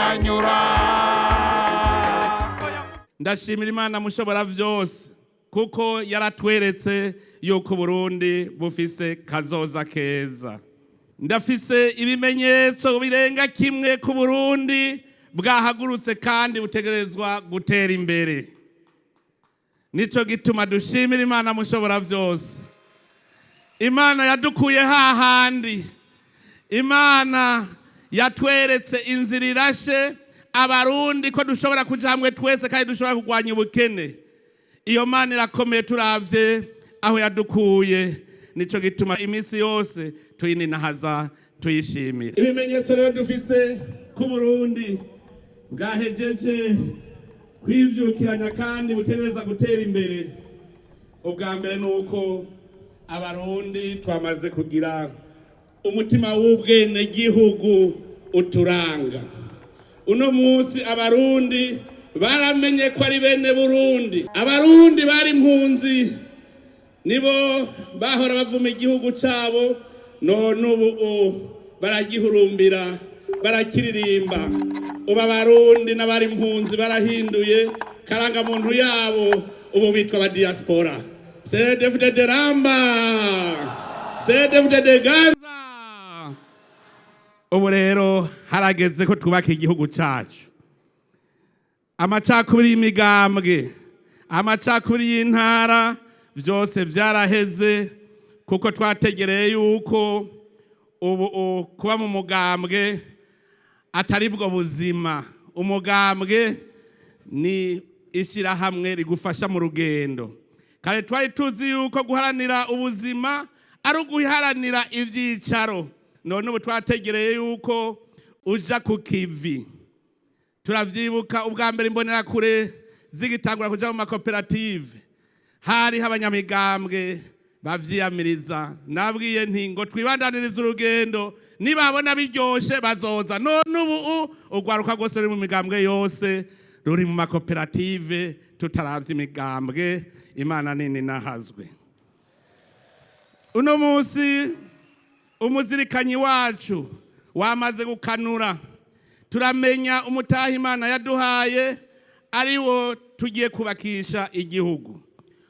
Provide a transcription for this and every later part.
biranyura. Ndashimira Imana mushobora vyose kuko yaratweretse yuko Burundi bufise kazoza keza. Ndafise ibimenyetso birenga kimwe ku Burundi bwahagurutse kandi butegerezwa gutera imbere. Nico gituma dushimira Imana mushobora vyose. Imana yadukuye hahandi. Imana yatweretse inzira irashe abarundi ko dushobora kuja hamwe twese kandi dushobora kugwanya ubukene. Iyo Mana irakomeye turavye aho yadukuye. Nico gituma imisi yose tuyininahaza tuyishimira. Ibimenyetso rero dufise ku Burundi bwahejeje kwivyukiranya kandi butegereza gutera imbere. Ubwa mbere nuko abarundi twamaze kugira umutima w'ubwene gihugu uturanga. Uno musi abarundi baramenye ko ari bene Burundi. Abarundi bari impunzi nibo bahora bavuma igihugu cabo, none ubu baragihurumbira barakiririmba. Ubu abarundi n'abari impunzi barahinduye karanga muntu yabo, ubu bitwa aba diaspora. C'est David de Ramba, c'est David de Gaza. Ubu rero harageze ko twubaka igihugu cacu. Amacakubiri y'imigambwe, amacakubiri y'intara vyose vyaraheze kuko twategereye yuko ubu kuba mu mugambwe atari bwo buzima. Umugambwe ni ishirahamwe rigufasha mu rugendo. Kare twari tuzi yuko guharanira ubuzima ari uguharanira ivyicaro. None ubu twategereye yuko uja ku kivi. Turavyibuka ubwa mbere imbonera kure zigitangura kuja mu makoperative. Hari abanyamigambwe bavyiyamiriza. Nabwiye nti ngo twibandaniriza urugendo, nibabona biryoshe bazoza. None ubu ugwaruka rwose ruri mu migambwe yose ruri mu makoperative, tutaravye imigambwe. Imana nini nahazwe. Uno musi umuzirikanyi wacu wamaze gukanura. Turamenya umutaha Imana yaduhaye ariwo tugiye kubakisha igihugu.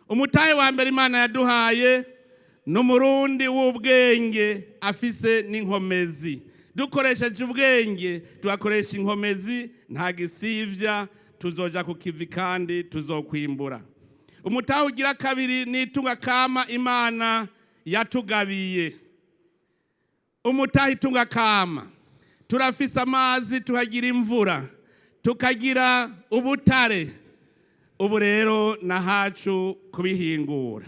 Umutahe wa mbere Imana yaduhaye n'umurundi w'ubwenge afise n'inkomezi. Dukoresheje ubwenge tugakoresha inkomezi, nta gisivya, tuzoja ku kivi kandi tuzokwimbura. Umutahe ugira kabiri n'itunga kama Imana yatugabiye. Umutahe itunga kama, turafise amazi, tuhagira imvura, tukagira ubutare. Ubu rero nahacu kubihingura.